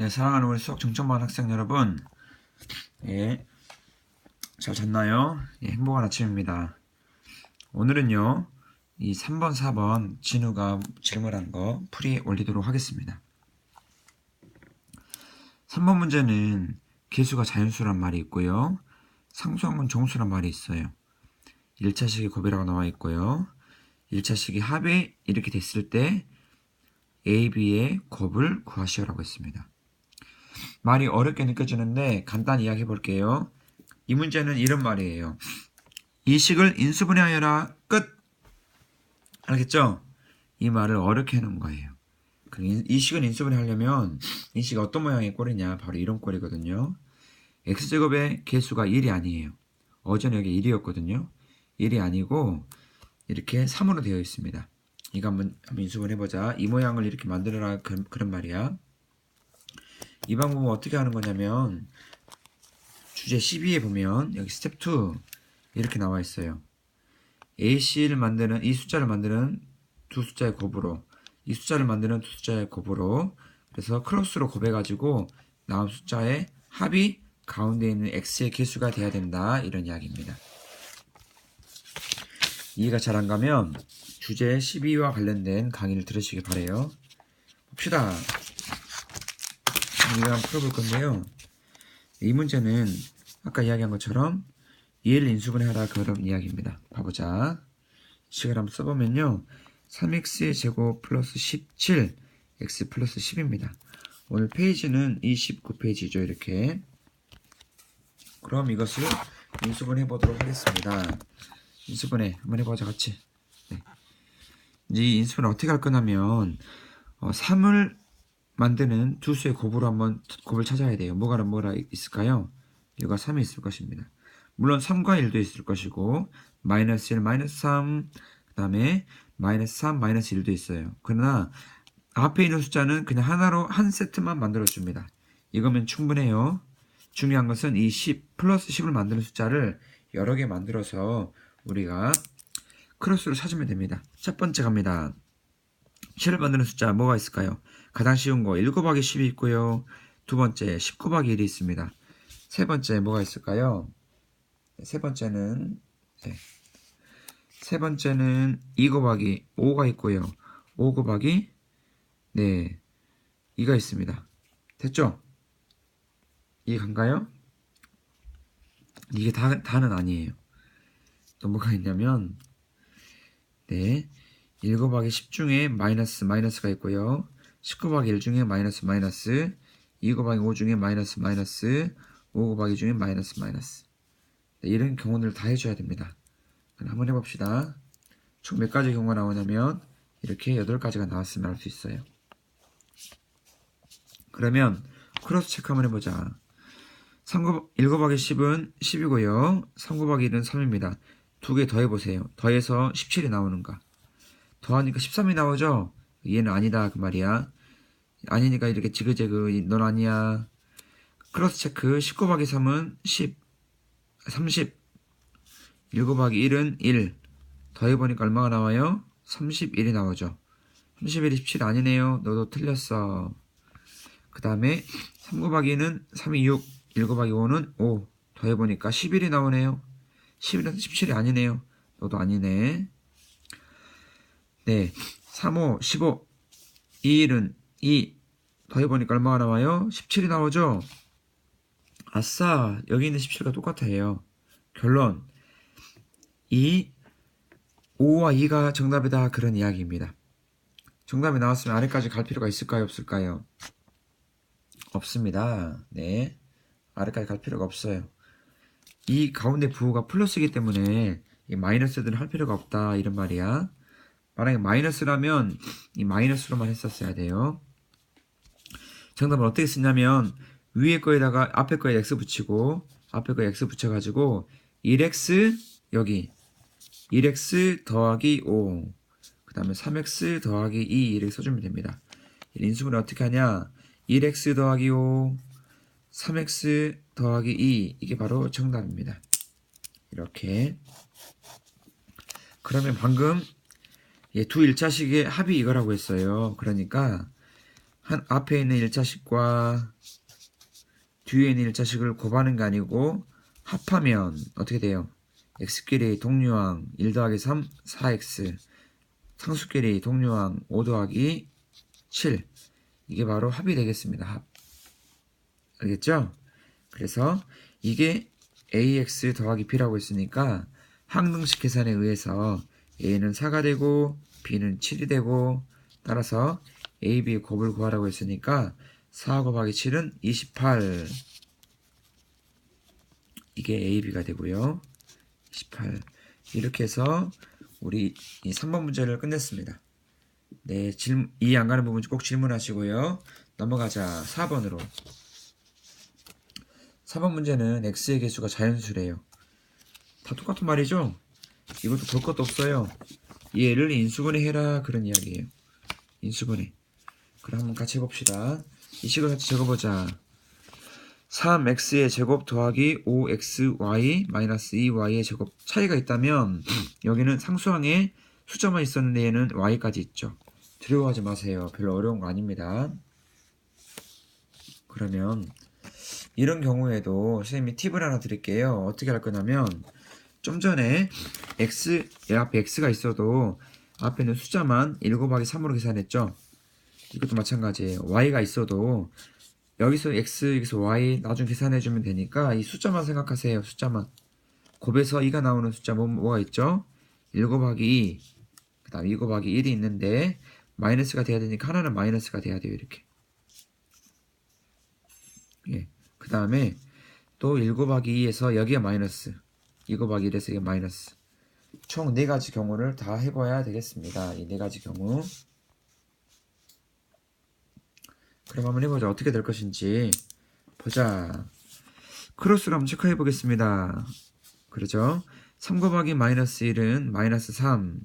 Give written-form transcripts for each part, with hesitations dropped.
네, 사랑하는 우리 수학 정점반 학생 여러분, 예, 잘 잤나요? 예, 행복한 아침입니다. 오늘은요, 이 3번, 4번 진우가 질문한 거 풀이 올리도록 하겠습니다. 3번 문제는 개수가 자연수란 말이 있고요, 상수항문 정수란 말이 있어요. 1차식이 곱이라고 나와 있고요, 1차식이 합이 이렇게 됐을 때 A, B의 곱을 구하시오라고 했습니다. 말이 어렵게 느껴지는데 간단히 이야기해 볼게요. 이 문제는 이런 말이에요. 이 식을 인수분해하여라. 끝. 알겠죠? 이 말을 어렵게 해놓은 거예요. 이 식을 인수분해하려면 이 식이 어떤 모양의 꼴이냐? 바로 이런 꼴이거든요. x제곱의 개수가 1이 아니에요. 어제는 여기 1이었거든요. 1이 아니고 이렇게 3으로 되어 있습니다. 이거 한번 인수분해해보자. 이 모양을 이렇게 만들어라. 그런 말이야. 이 방법은 어떻게 하는 거냐면 주제 12에 보면 여기 스텝 2 이렇게 나와 있어요. AC를 만드는 이 숫자를 만드는 두 숫자의 곱으로 이 숫자를 만드는 두 숫자의 곱으로 그래서 크로스로 곱해가지고 나온 숫자의 합이 가운데 있는 x의 개수가 돼야 된다 이런 이야기입니다. 이해가 잘 안 가면 주제 12와 관련된 강의를 들으시기 바래요. 봅시다. 우리가 한번 풀어볼 건데요. 이 문제는 아까 이야기한 것처럼 2를 인수분해하라 그런 이야기입니다. 봐보자. 식을 한번 써보면요. 3x의 제곱 플러스 17 x 플러스 10입니다. 오늘 페이지는 29페이지죠. 이렇게. 그럼 이것을 인수분해 보도록 하겠습니다. 인수분해 한번 해보자 같이. 네. 이제 이 인수분해 어떻게 할 거냐면 3을 만드는 두 수의 곱으로 한번 곱을 찾아야 돼요. 뭐가 있을까요? 이거 3이 있을 것입니다. 물론 3과 1도 있을 것이고 마이너스 1, 마이너스 3, 그 다음에 마이너스 3, 마이너스 1도 있어요. 그러나 앞에 있는 숫자는 그냥 하나로 한 세트만 만들어줍니다. 이거면 충분해요. 중요한 것은 이 10 플러스 10을 만드는 숫자를 여러 개 만들어서 우리가 크로스로 찾으면 됩니다. 첫 번째 갑니다. 7을 만드는 숫자 뭐가 있을까요? 가장 쉬운 거 1 곱하기 10이 있고요. 두 번째 10 곱하기 1이 있습니다. 세 번째 뭐가 있을까요? 세 번째는 2 곱하기 5가 있고요. 5 곱하기 2가 있습니다. 됐죠? 이해 간가요? 이게 다는 아니에요. 또 뭐가 있냐면 1 곱하기 10 중에 마이너스가 있고요. 10 곱하기 1 중에 마이너스 2 곱하기 5 중에 마이너스 5 곱하기 중에 마이너스 이런 경우를 다 해줘야 됩니다. 한번 해봅시다. 총 몇 가지 경우가 나오냐면 이렇게 8가지가 나왔으면 알 수 있어요. 그러면 크로스 체크 한번 해보자. 1 곱하기 10은 10이고요. 3 곱하기 1은 3입니다. 두 개 더해보세요. 더해서 17이 나오는가? 더하니까 13이 나오죠? 얘는 아니다 그 말이야. 아니니까 이렇게 지그재그 넌 아니야. 크로스 체크 10 곱하기 3은 10 30 1 곱하기 1은 1 더해보니까 얼마가 나와요? 31이 나오죠. 31이 17 아니네요. 너도 틀렸어. 그 다음에 3 곱하기 2는 3이 6 1 곱하기 5는 5 더해보니까 11이 나오네요. 11은 17이 아니네요. 너도 아니네. 3, 5, 15 2일은 2 더해보니까 얼마가 나와요? 17이 나오죠? 아싸, 여기 있는 17과 똑같아요. 결론 5와 2가 정답이다 그런 이야기입니다. 정답이 나왔으면 아래까지 갈 필요가 있을까요? 없을까요? 없습니다. 아래까지 갈 필요가 없어요. 이 가운데 부호가 플러스이기 때문에 이 마이너스들은 할 필요가 없다 이런 말이야. 만약에 마이너스라면 이 마이너스로만 했었어야 돼요. 정답은 어떻게 쓰냐면 위에 거에다가 앞에 거에 x 붙이고 앞에 거에 x 붙여가지고 1x 여기 1x 더하기 5 그 다음에 3x 더하기 2 이렇게 써주면 됩니다. 인수분해 어떻게 하냐 1x 더하기 5 3x 더하기 2 이게 바로 정답입니다. 이렇게 그러면 방금 두 1차식의 합이 이거라고 했어요. 그러니까 앞에 있는 1차식과 뒤에 있는 1차식을 곱하는 게 아니고 합하면 어떻게 돼요? x끼리 동류항 1 더하기 3, 4x, 상수끼리 동류항 5 더하기 7. 이게 바로 합이 되겠습니다. 합. 알겠죠? 그래서 이게 ax 더하기 b라고 했으니까 항등식 계산에 의해서 a는 4가 되고 b는 7이 되고, 따라서 a, b 곱을 구하라고 했으니까 4 곱하기 7은 28. 이게 a, b가 되고요. 28. 이렇게 해서 우리 이 3번 문제를 끝냈습니다. 네, 이해 안 가는 부분 꼭 질문하시고요. 넘어가자. 4번으로. 4번 문제는 x의 개수가 자연수래요. 다 똑같은 말이죠? 이것도 볼 것도 없어요. 얘를 인수분해 해라, 그런 이야기예요. 인수분해. 그럼 한번 같이 해봅시다. 이 식을 같이 적어보자. 3x의 제곱 더하기 5xy 마이너스 2y의 제곱. 차이가 있다면 여기는 상수항에 숫자만 있었는데 얘는 y까지 있죠. 두려워하지 마세요. 별로 어려운 거 아닙니다. 그러면 이런 경우에도 선생님이 팁을 하나 드릴게요. 어떻게 할 거냐면, 좀 전에 앞에 x가 있어도 앞에 있는 숫자만 1 곱하기 3으로 계산했죠. 이것도 마찬가지예요. y가 있어도 여기서 x, 여기서 y 나중에 계산해주면 되니까 이 숫자만 생각하세요. 숫자만. 곱해서 2가 나오는 숫자 뭐가 있죠? 1 곱하기 2, 그 다음 2 곱하기 1이 있는데 마이너스가 돼야 되니까 하나는 마이너스가 돼야 돼요. 이렇게. 예. 그 다음에 또 1 곱하기 2에서 여기가 마이너스, 2 곱하기 1에서 이게 마이너스. 총 4가지 경우를 다 해봐야 되겠습니다. 이 4가지 경우. 그럼 한번 해보자. 어떻게 될 것인지 보자. 크로스로 한번 체크해 보겠습니다. 그렇죠? 3 곱하기 마이너스 1은 마이너스 3,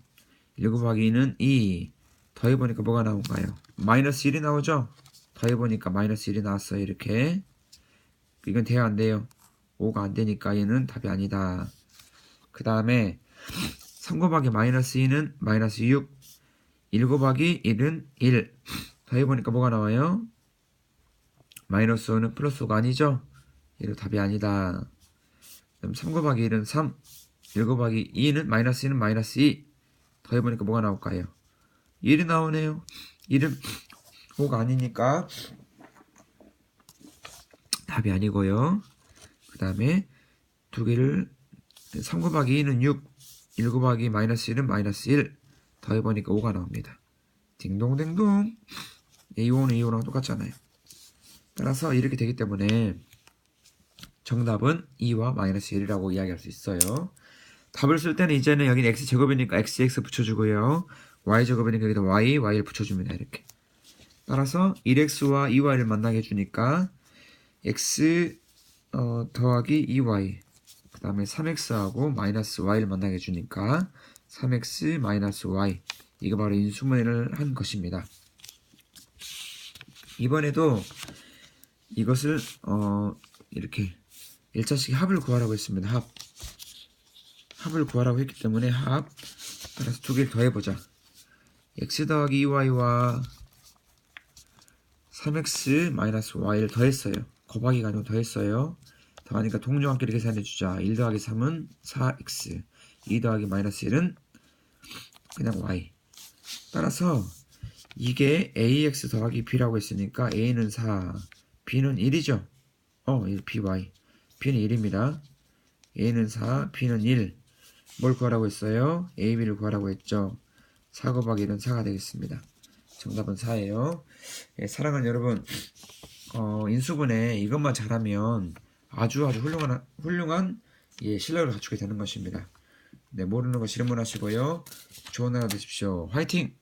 1 곱하기 2는 2. 더해보니까 뭐가 나온가요? 마이너스 1이 나오죠? 더해보니까 마이너스 1이 나왔어요. 이렇게. 이건 돼야 안 돼요. 5가 안 되니까 얘는 답이 아니다. 그 다음에 3 곱하기 마이너스 2는 마이너스 6, 1 곱하기 1은 1. 더해보니까 뭐가 나와요? 마이너스 5는 플러스 5가 아니죠? 얘도 답이 아니다. 그럼 3 곱하기 1은 3, 1 곱하기 2는 마이너스 2는 마이너스 2. 더해보니까 뭐가 나올까요? 1이 나오네요. 1은 5가 아니니까 답이 아니고요. 그 다음에 두 개를 3 곱하기 2는 6, 1 곱하기 마이너스 1은 마이너스 1. 더해보니까 5가 나옵니다. 딩동댕동. A5는 A5랑 똑같잖아요. 따라서 이렇게 되기 때문에 정답은 2와 마이너스 1이라고 이야기할 수 있어요. 답을 쓸 때는 이제는 여기는 x제곱이니까 x 붙여주고요. y제곱이니까 여기다 y를 붙여줍니다. 이렇게. 따라서 1x와 2y를 만나게 해주니까 x 더하기 2y, 그 다음에 3x하고 마이너스 y를 만나게 해주니까 3x 마이너스 y. 이거 바로 인수분해를 한 것입니다. 이번에도 이것을 이렇게 1차식 합을 구하라고 했습니다. 합을 구하라고 했기 때문에 합. 따라서 두 개를 더해보자. x 더하기 2y와 3x 마이너스 y를 더했어요. 곱하기가 아니고 더했어요. 더하니까 동류항끼리 계산해주자. 1 더하기 3은 4x, 2 더하기 마이너스 1은 그냥 y. 따라서 이게 ax 더하기 b라고 했으니까 a는 4, b는 1이죠. by. b는 1입니다. a는 4, b는 1. 뭘 구하라고 했어요? a, b를 구하라고 했죠. 4 곱하기 1은 4가 되겠습니다. 정답은 4예요. 예, 사랑하는 여러분, 인수분해 이것만 잘하면 아주 훌륭한 예, 실력을 갖추게 되는 것입니다. 네, 모르는 거 질문하시고요. 좋은 하루 되십시오. 화이팅!